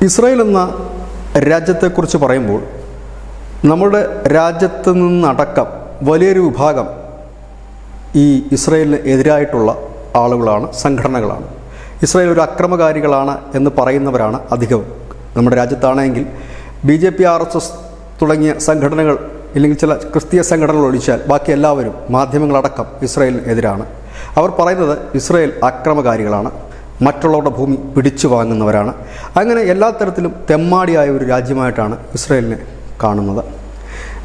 Israel എന്ന രാജ്യത്തെക്കുറിച്ച് പറയുമ്പോൾ നമ്മുടെ രാജ്യത്ത് നിന്നടക്കം വലിയൊരു വിഭാഗം ഈ ഇസ്രായേലിന് എതിരായിട്ടുള്ള ആളുകളാണ്, സംഘടനകളാണ്. ഇസ്രായേൽ ഒരു അക്രമകാരികളാണ് എന്ന് പറയുന്നവരാണ് അധികവും. നമ്മുടെ രാജ്യത്താണെങ്കിൽ BJP, RSS തുടങ്ങിയ സംഘടനകൾ ഇല്ലെങ്കിൽ ചില ക്രിസ്തീയ സംഘടനകൾ ഒഴിച്ചാൽ ബാക്കി എല്ലാവരും മാധ്യമങ്ങളടക്കം ഇസ്രായേലിന് എതിരാണ്. അവർ പറയുന്നത് ഇസ്രായേൽ അക്രമകാരികളാണ്, മറ്റുള്ളവരുടെ ഭൂമി പിടിച്ചു വാങ്ങുന്നവരാണ്. അങ്ങനെ എല്ലാ തരത്തിലും തെമ്മാടിയായ ഒരു രാജ്യമായിട്ടാണ് ഇസ്രായേലിനെ കാണുന്നത്.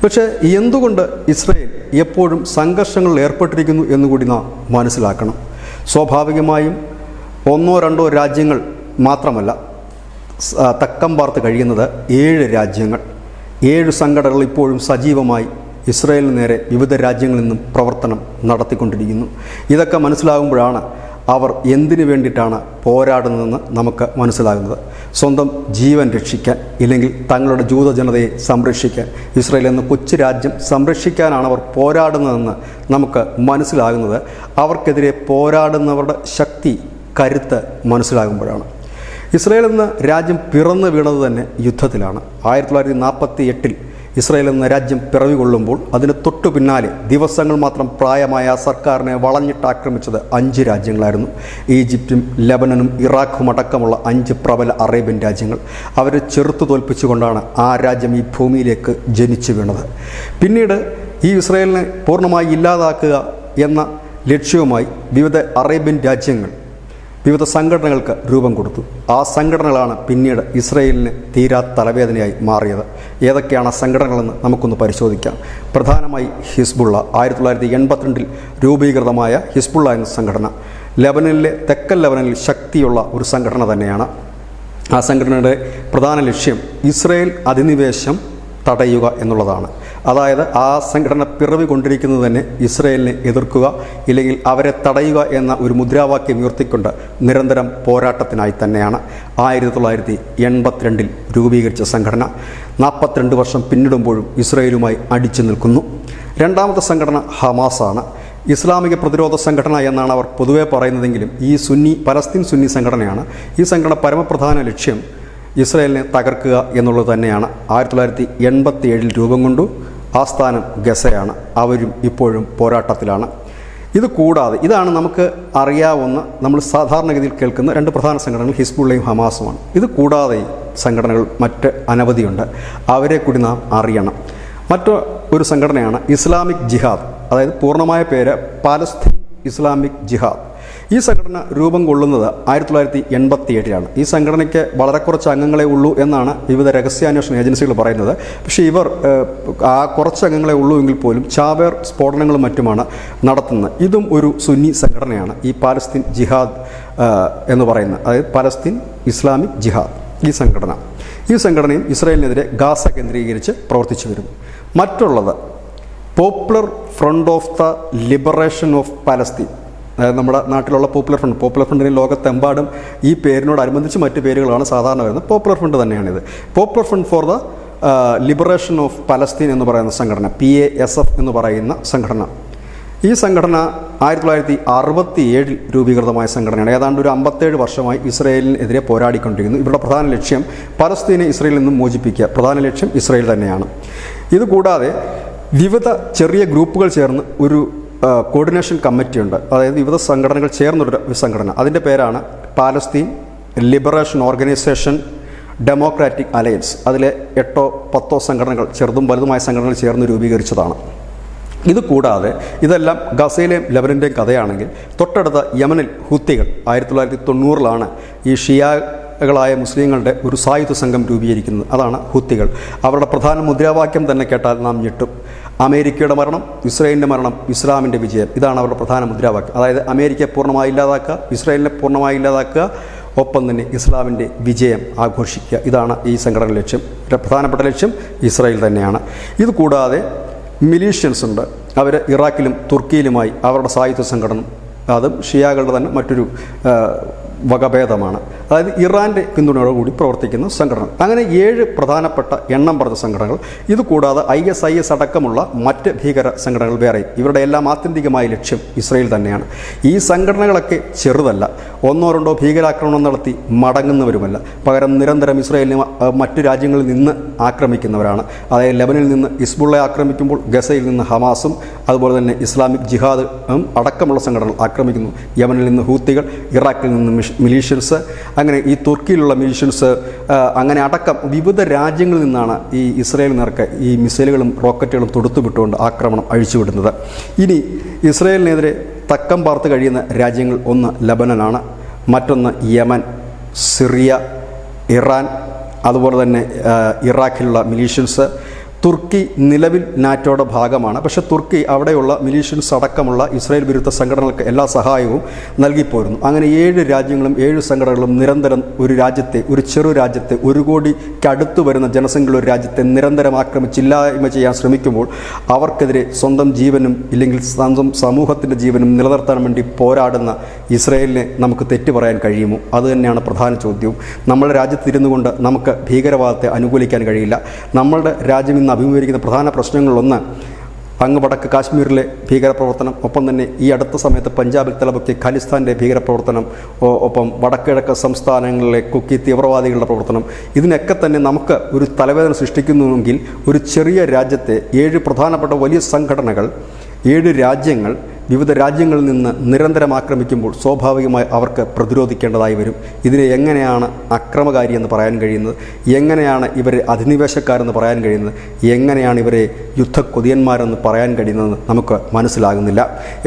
പക്ഷേ എന്തുകൊണ്ട് ഇസ്രായേൽ എപ്പോഴും സംഘർഷങ്ങളിൽ ഏർപ്പെട്ടിരിക്കുന്നു എന്നുകൂടി നാം മനസ്സിലാക്കണം. സ്വാഭാവികമായും ഒന്നോ രണ്ടോ രാജ്യങ്ങൾ മാത്രമല്ല തക്കം പാർത്ത് കഴിയുന്നത് 7 രാജ്യങ്ങൾ, 7 സംഘടനകൾ ഇപ്പോഴും സജീവമായി ഇസ്രായേലിന് നേരെ വിവിധ രാജ്യങ്ങളിൽ നിന്നും പ്രവർത്തനം നടത്തിക്കൊണ്ടിരിക്കുന്നു. ഇതൊക്കെ മനസ്സിലാകുമ്പോഴാണ് അവർ എന്തിനു വേണ്ടിയിട്ടാണ് പോരാടുന്നതെന്ന് നമുക്ക് മനസ്സിലാകുന്നത്. സ്വന്തം ജീവൻ രക്ഷിക്കാൻ, ഇല്ലെങ്കിൽ തങ്ങളുടെ ജൂത ജനതയെ സംരക്ഷിക്കാൻ, ഇസ്രായേൽ എന്ന കൊച്ചു രാജ്യം സംരക്ഷിക്കാനാണ് അവർ പോരാടുന്നതെന്ന് നമുക്ക് മനസ്സിലാകുന്നത്. അവർക്കെതിരെ പോരാടുന്നവരുടെ ശക്തി, കരുത്ത് മനസ്സിലാകുമ്പോഴാണ്. ഇസ്രായേൽ എന്ന രാജ്യം പിറന്നു വീണത് തന്നെ യുദ്ധത്തിലാണ്. 1948 ഇസ്രായേൽ എന്ന രാജ്യം പിറവി കൊള്ളുമ്പോൾ അതിന് തൊട്ടു പിന്നാലെ ദിവസങ്ങൾ മാത്രം പ്രായമായ ആ സർക്കാരിനെ വളഞ്ഞിട്ട് ആക്രമിച്ചത് 5 രാജ്യങ്ങളായിരുന്നു. ഈജിപ്തും ലെബനനും ഇറാഖും അടക്കമുള്ള 5 പ്രബല അറേബ്യൻ രാജ്യങ്ങൾ. അവരെ ചെറുത്തു തോൽപ്പിച്ചുകൊണ്ടാണ് ആ രാജ്യം ഈ ഭൂമിയിലേക്ക് ജനിച്ചു വീണത്. പിന്നീട് ഈ ഇസ്രായേലിനെ പൂർണ്ണമായി ഇല്ലാതാക്കുക എന്ന ലക്ഷ്യവുമായി വിവിധ അറേബ്യൻ രാജ്യങ്ങൾ വിവിധ സംഘടനകൾക്ക് രൂപം കൊടുത്തു. ആ സംഘടനകളാണ് പിന്നീട് ഇസ്രായേലിന് തീരാ തലവേദനയായി മാറിയത്. ഏതൊക്കെയാണ് ആ സംഘടനകളെന്ന് നമുക്കൊന്ന് പരിശോധിക്കാം. പ്രധാനമായി ഹിസ്ബുള്ള, 1982 രൂപീകൃതമായ ഹിസ്ബുള്ള എന്ന സംഘടന ലെബനനിലെ തെക്കൻ ലെബനനിൽ ശക്തിയുള്ള ഒരു സംഘടന തന്നെയാണ്. ആ സംഘടനയുടെ പ്രധാന ലക്ഷ്യം ഇസ്രായേൽ അധിനിവേശം തടയുക എന്നുള്ളതാണ്. അതായത് ആ സംഘടന പിറവി കൊണ്ടിരിക്കുന്നത് തന്നെ ഇസ്രായേലിനെ എതിർക്കുക, ഇല്ലെങ്കിൽ അവരെ തടയുക എന്ന ഒരു മുദ്രാവാക്യം ഉയർത്തിക്കൊണ്ട് നിരന്തരം പോരാട്ടത്തിനായി തന്നെയാണ്. 1982 രൂപീകരിച്ച സംഘടന 42 വർഷം പിന്നിടുമ്പോഴും ഇസ്രായേലുമായി അടിച്ചു നിൽക്കുന്നു. രണ്ടാമത്തെ സംഘടന ഹമാസാണ്. ഇസ്ലാമിക പ്രതിരോധ സംഘടന എന്നാണ് അവർ പൊതുവെ പറയുന്നതെങ്കിലും ഈ പലസ്തീൻ സുന്നി സംഘടനയാണ്. ഈ സംഘടന പരമപ്രധാന ലക്ഷ്യം ഇസ്രായേലിനെ തകർക്കുക എന്നുള്ളത് തന്നെയാണ്. 1987 രൂപം കൊണ്ടു. ആസ്ഥാനം ഗസയാണ്. അവരും ഇപ്പോഴും പോരാട്ടത്തിലാണ്. ഇത് കൂടാതെ ഇതാണ് നമുക്ക് അറിയാവുന്ന, നമ്മൾ സാധാരണഗതിയിൽ കേൾക്കുന്ന 2 പ്രധാന സംഘടനകൾ ഹിസ്ബുള്ളയും ഹമാസുമാണ്. ഇത് കൂടാതെ സംഘടനകൾ മറ്റ് അനവധിയുണ്ട്. അവരെ കൂടി നാം അറിയണം. മറ്റൊരു സംഘടനയാണ് ഇസ്ലാമിക് ജിഹാദ്, അതായത് പൂർണ്ണമായ പേര് പാലസ്തീൻ ഇസ്ലാമിക് ജിഹാദ്. ഈ സംഘടന രൂപം കൊള്ളുന്നത് 1987 ഈ സംഘടനയ്ക്ക് വളരെ കുറച്ച് അംഗങ്ങളെ ഉള്ളൂ എന്നാണ് വിവിധ രഹസ്യാന്വേഷണ ഏജൻസികൾ പറയുന്നത്. പക്ഷേ ഇവർ ആ കുറച്ച് അംഗങ്ങളെ ഉള്ളൂ എങ്കിൽ പോലും ചാവേർ സ്ഫോടനങ്ങളും മറ്റുമാണ് നടത്തുന്നത്. ഇതും ഒരു സുന്നി സംഘടനയാണ്, ഈ പാലസ്തീൻ ജിഹാദ് എന്ന് പറയുന്നത്, അതായത് പാലസ്തീൻ ഇസ്ലാമിക് ജിഹാദ്. ഈ സംഘടനയും ഇസ്രായേലിനെതിരെ ഗാസ കേന്ദ്രീകരിച്ച് പ്രവർത്തിച്ചു വരുന്നു. മറ്റുള്ളത് popular front of the liberation of Palestine, അതായത് നമ്മുടെ നാട്ടിലുള്ള പോപ്പുലർ ഫ്രണ്ടിന് ലോകത്തെമ്പാടും ഈ പേരിനോടനുബന്ധിച്ച് മറ്റ് പേരുകളാണ് സാധാരണ വരുന്നത്. പോപ്പുലർ ഫ്രണ്ട് തന്നെയാണിത്. Popular front for the liberation of Palestine എന്ന് പറയുന്ന സംഘടന, PASF എന്ന് പറയുന്ന സംഘടന. ഈ സംഘടന 1967 രൂപീകൃതമായ സംഘടനയാണ്. ഏതാണ്ട് ഒരു 57 വർഷമായി ഇസ്രായേലിനെതിരെ പോരാടിക്കൊണ്ടിരിക്കുന്നു. ഇവരുടെ പ്രധാന ലക്ഷ്യം പലസ്തീനെ ഇസ്രായേലിൽ നിന്നും മോചിപ്പിക്കുക. പ്രധാന ലക്ഷ്യം ഇസ്രായേൽ തന്നെയാണ്. ഇതുകൂടാതെ വിവിധ ചെറിയ ഗ്രൂപ്പുകൾ ചേർന്ന് ഒരു കോർഡിനേഷൻ കമ്മിറ്റിയുണ്ട്. അതായത് വിവിധ സംഘടനകൾ ചേർന്നൊരു സംഘടന. അതിൻ്റെ പേരാണ് Palestine liberation organisation democratic alliance. അതിലെ 8-10 സംഘടനകൾ, ചെറുതും വലുതുമായ സംഘടനകൾ ചേർന്ന് രൂപീകരിച്ചതാണ്. ഇത് കൂടാതെ ഇതെല്ലാം ഗസയിലെയും ലെബനൻ്റെയും കഥയാണെങ്കിൽ തൊട്ടടുത്ത യമനിൽ ഹൂത്തികൾ 1990 ഈ ഷിയാകളായ മുസ്ലിങ്ങളുടെ ഒരു സായുധ സംഘം രൂപീകരിക്കുന്നത്. അതാണ് ഹൂത്തികൾ. അവരുടെ പ്രധാന മുദ്രാവാക്യം തന്നെ കേട്ടാൽ നാം ഞെട്ടും. അമേരിക്കയുടെ മരണം, ഇസ്രായേലിൻ്റെ മരണം, ഇസ്ലാമിൻ്റെ വിജയം. ഇതാണ് അവരുടെ പ്രധാന മുദ്രാവാക്യം. അതായത് അമേരിക്കയെ പൂർണ്ണമായി ഇല്ലാതാക്കുക, ഇസ്രായേലിനെ പൂർണ്ണമായി ഇല്ലാതാക്കുക, ഒപ്പം തന്നെ ഇസ്ലാമിൻ്റെ വിജയം ആഘോഷിക്കുക. ഇതാണ് ഈ സംഘടന ലക്ഷ്യം. പ്രധാനപ്പെട്ട ലക്ഷ്യം ഇസ്രായേൽ തന്നെയാണ്. ഇത് കൂടാതെ മിലീഷ്യൻസ് ഉണ്ട്. അവർ ഇറാഖിലും തുർക്കിയിലുമായി അവരുടെ സായുധ സംഘടന, അതും ഷിയാകളുടെ തന്നെ മറ്റൊരു വകഭേദമാണ്. അതായത് ഇറാൻ്റെ പിന്തുണയോടുകൂടി പ്രവർത്തിക്കുന്ന സംഘടന. അങ്ങനെ 7 പ്രധാനപ്പെട്ട എണ്ണം പറഞ്ഞ സംഘടനകൾ. ഇതുകൂടാതെ ISIS അടക്കമുള്ള മറ്റ് ഭീകര സംഘടനകൾ വേറെയും. ഇവരുടെ എല്ലാം ആത്യന്തികമായ ലക്ഷ്യം ഇസ്രയേൽ തന്നെയാണ്. ഈ സംഘടനകളൊക്കെ ചെറുതല്ല. 1-2 ഭീകരാക്രമണം നടത്തി മടങ്ങുന്നവരുമല്ല. പകരം നിരന്തരം ഇസ്രയേലിനെ മറ്റു രാജ്യങ്ങളിൽ നിന്ന് ആക്രമിക്കുന്നവരാണ്. അതായത് ലെബനിൽ നിന്ന് ഹിസ്ബുള്ളയെ ആക്രമിക്കുമ്പോൾ ഗസയിൽ നിന്ന് ഹമാസും അതുപോലെ തന്നെ ഇസ്ലാമിക് ജിഹാദ് അടക്കമുള്ള സംഘടനകൾ ആക്രമിക്കുന്നു. യമനിൽ നിന്ന് ഹൂത്തികൾ, ഇറാഖിൽ നിന്ന് മിലീഷ്യൻസ്, അങ്ങനെ ഈ തുർക്കിയിലുള്ള മിലീഷ്യൻസ്, അങ്ങനെ അടക്കം വിവിധ രാജ്യങ്ങളിൽ നിന്നാണ് ഈ ഇസ്രയേൽ നേർക്ക് ഈ മിസൈലുകളും റോക്കറ്റുകളും തൊടുത്തുവിട്ടുകൊണ്ട് ആക്രമണം അഴിച്ചുവിടുന്നത്. ഇനി ഇസ്രയേലിനെതിരെ തക്കം പാർത്ത് കഴിയുന്ന രാജ്യങ്ങൾ ഒന്ന് ലബനനാണ്, മറ്റൊന്ന് യമൻ, സിറിയ, ഇറാൻ, അതുപോലെ തന്നെ ഇറാഖിലുള്ള മിലീഷ്യൻസ്. തുർക്കി നിലവിൽ നാറ്റോയുടെ ഭാഗമാണ്. പക്ഷേ തുർക്കി അവിടെയുള്ള മിലീഷ്യൻസ് അടക്കമുള്ള ഇസ്രായേൽ വിരുദ്ധ സംഘടനകൾക്ക് എല്ലാ സഹായവും നൽകിപ്പോരുന്നു. അങ്ങനെ 7 രാജ്യങ്ങളും 7 സംഘടനകളും നിരന്തരം ഒരു രാജ്യത്തെ, ഒരു ചെറു രാജ്യത്തെ, 1 കോടിക്കടുത്ത് വരുന്ന ജനസംഖ്യയുള്ള ഒരു രാജ്യത്തെ നിരന്തരം ആക്രമിച്ചില്ലായ്മ ചെയ്യാൻ ശ്രമിക്കുമ്പോൾ അവർക്കെതിരെ സ്വന്തം ജീവനും ഇല്ലെങ്കിൽ സ്വന്തം സമൂഹത്തിൻ്റെ ജീവനും നിലനിർത്താൻ വേണ്ടി പോരാടുന്ന ഇസ്രായേലിനെ നമുക്ക് തെറ്റു പറയാൻ കഴിയുമോ? അതുതന്നെയാണ് പ്രധാന ചോദ്യവും. നമ്മുടെ രാജ്യത്തിരുന്നു കൊണ്ട് നമുക്ക് ഭീകരവാദത്തെ അനുകൂലിക്കാൻ കഴിയില്ല. നമ്മളുടെ രാജ്യം ഇന്ന് അഭിമുഖീകരിക്കുന്ന പ്രധാന പ്രശ്നങ്ങളിലൊന്ന് അങ്ങ് വടക്ക് കാശ്മീരിലെ ഭീകരപ്രവർത്തനം, ഒപ്പം തന്നെ ഈ അടുത്ത സമയത്ത് പഞ്ചാബിൽ തലപൊക്കിയ ഖാലിസ്ഥാൻ്റെ ഭീകരപ്രവർത്തനം, ഒപ്പം വടക്കിഴക്ക് സംസ്ഥാനങ്ങളിലെ കുക്കി തീവ്രവാദികളുടെ പ്രവർത്തനം, ഇതിനൊക്കെ തന്നെ നമുക്ക് ഒരു തലവേദന സൃഷ്ടിക്കുന്നുവെങ്കിൽ ഒരു ചെറിയ രാജ്യത്തെ 7 പ്രധാനപ്പെട്ട വലിയ സംഘടനകൾ, 7 രാജ്യങ്ങൾ വിവിധ രാജ്യങ്ങളിൽ നിന്ന് നിരന്തരം ആക്രമിക്കുമ്പോൾ സ്വാഭാവികമായി അവർക്ക് പ്രതിരോധിക്കേണ്ടതായി വരും. ഇതിനെ എങ്ങനെയാണ് അക്രമകാരി എന്ന് പറയാൻ കഴിയുന്നത്? എങ്ങനെയാണ് ഇവരെ അധിനിവേശക്കാരെന്ന് പറയാൻ കഴിയുന്നത്? എങ്ങനെയാണ് ഇവരെ യുദ്ധക്കൊതിയന്മാരെന്ന് പറയാൻ കഴിയുന്നതെന്ന് നമുക്ക് മനസ്സിലാകുന്നില്ല.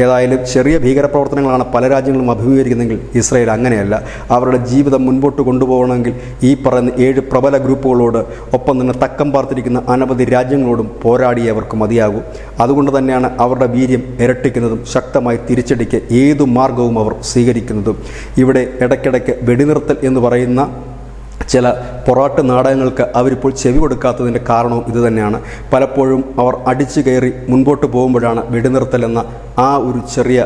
ഏതായാലും ചെറിയ ഭീകരപ്രവർത്തനങ്ങളാണ് പല രാജ്യങ്ങളും അഭിമുഖീകരിക്കുന്നതെങ്കിൽ ഇസ്രായേൽ അങ്ങനെയല്ല. അവരുടെ ജീവിതം മുൻപോട്ട് കൊണ്ടുപോകണമെങ്കിൽ ഈ പറയുന്ന 7 പ്രബല ഗ്രൂപ്പുകളോട്, ഒപ്പം തന്നെ തക്കം പാർത്തിരിക്കുന്ന അനവധി രാജ്യങ്ങളോടും പോരാടിയേ അവർക്ക് മതിയാകൂ. അതുകൊണ്ട് തന്നെയാണ് അവരുടെ വീര്യം ഇരട്ടിക്കുന്നതും ശക്തമായി തിരിച്ചടിക്ക് ഏതു മാർഗവും അവർ സ്വീകരിക്കുന്നതും. ഇവിടെ ഇടയ്ക്കിടയ്ക്ക് വെടിനിർത്തൽ എന്ന് പറയുന്ന ചില പൊറാട്ട് നാടകങ്ങൾക്ക് അവരിപ്പോൾ ചെവി കൊടുക്കാത്തതിൻ്റെ കാരണവും ഇതുതന്നെയാണ്. പലപ്പോഴും അവർ അടിച്ചു കയറി മുൻപോട്ട് പോകുമ്പോഴാണ് വെടിനിർത്തൽ എന്ന ആ ഒരു ചെറിയ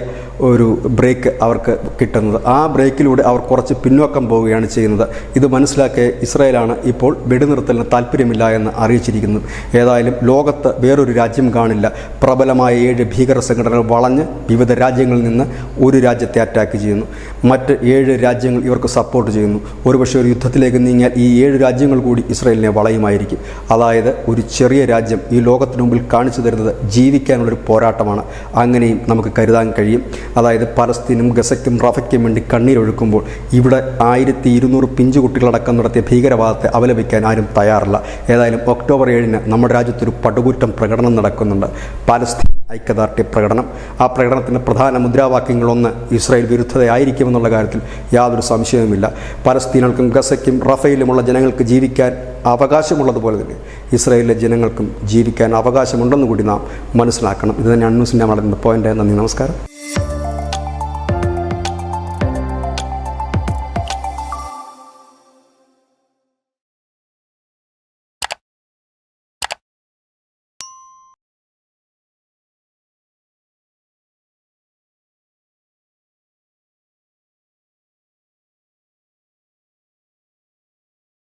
ഒരു ബ്രേക്ക് അവർക്ക് കിട്ടുന്നത്. ആ ബ്രേക്കിലൂടെ അവർ കുറച്ച് പിന്നോക്കം പോവുകയാണ് ചെയ്യുന്നത്. ഇത് മനസ്സിലാക്കിയ ഇസ്രായേലാണ് ഇപ്പോൾ വെടിനിർത്തലിന് താല്പര്യമില്ല എന്ന് അറിയിച്ചിരിക്കുന്നത്. ഏതായാലും ലോകത്ത് വേറൊരു രാജ്യം കാണില്ല. പ്രബലമായ 7 ഭീകര സംഘടനകൾ വളഞ്ഞ് വിവിധ രാജ്യങ്ങളിൽ നിന്ന് ഒരു രാജ്യത്തെ അറ്റാക്ക് ചെയ്യുന്നു. മറ്റ് 7 രാജ്യങ്ങൾ ഇവർക്ക് സപ്പോർട്ട് ചെയ്യുന്നു. ഒരുപക്ഷെ ഒരു യുദ്ധത്തിലേക്ക് നീങ്ങിയാൽ ഈ 7 രാജ്യങ്ങൾ കൂടി ഇസ്രായേലിനെ വളയുമായിരിക്കും. അതായത് ഒരു ചെറിയ രാജ്യം ഈ ലോകത്തിന് മുമ്പിൽ കാണിച്ചു തരുന്നത് ജീവിക്കാനുള്ളൊരു പോരാട്ടമാണ്. അങ്ങനെയും നമുക്ക് കരുതാൻ കഴിയും. അതായത് പലസ്തീനും ഗസയ്ക്കും റഫയ്ക്കും വേണ്ടി കണ്ണീരൊഴുക്കുമ്പോൾ ഇവിടെ 1200 പിഞ്ചുകുട്ടികളടക്കം നടത്തിയ ഭീകരവാദത്തെ അപലപിക്കാൻ ആരും തയ്യാറല്ല. ഏതായാലും ഒക്ടോബർ 7-ന് നമ്മുടെ രാജ്യത്തൊരു പടുകൂറ്റൻ പ്രകടനം നടക്കുന്നുണ്ട്, പാലസ്തീൻ ഐക്യദാർഢ്യ പ്രകടനം. ആ പ്രകടനത്തിൻ്റെ പ്രധാന മുദ്രാവാക്യങ്ങളൊന്ന് ഇസ്രായേൽ വിരുദ്ധതയായിരിക്കുമെന്നുള്ള കാര്യത്തിൽ യാതൊരു സംശയവുമില്ല. പലസ്തീനുകൾക്കും ഗസയ്ക്കും റഫയിലുമുള്ള ജനങ്ങൾക്ക് ജീവിക്കാൻ അവകാശമുള്ളതുപോലെ തന്നെ ഇസ്രായേലിലെ ജനങ്ങൾക്കും ജീവിക്കാൻ അവകാശമുണ്ടെന്ന് കൂടി നാം മനസ്സിലാക്കണം. ഇത് തന്നെയാണ് ന്യൂസിൻ്റെ പോയിൻ്റ്. നന്ദി, നമസ്കാരം.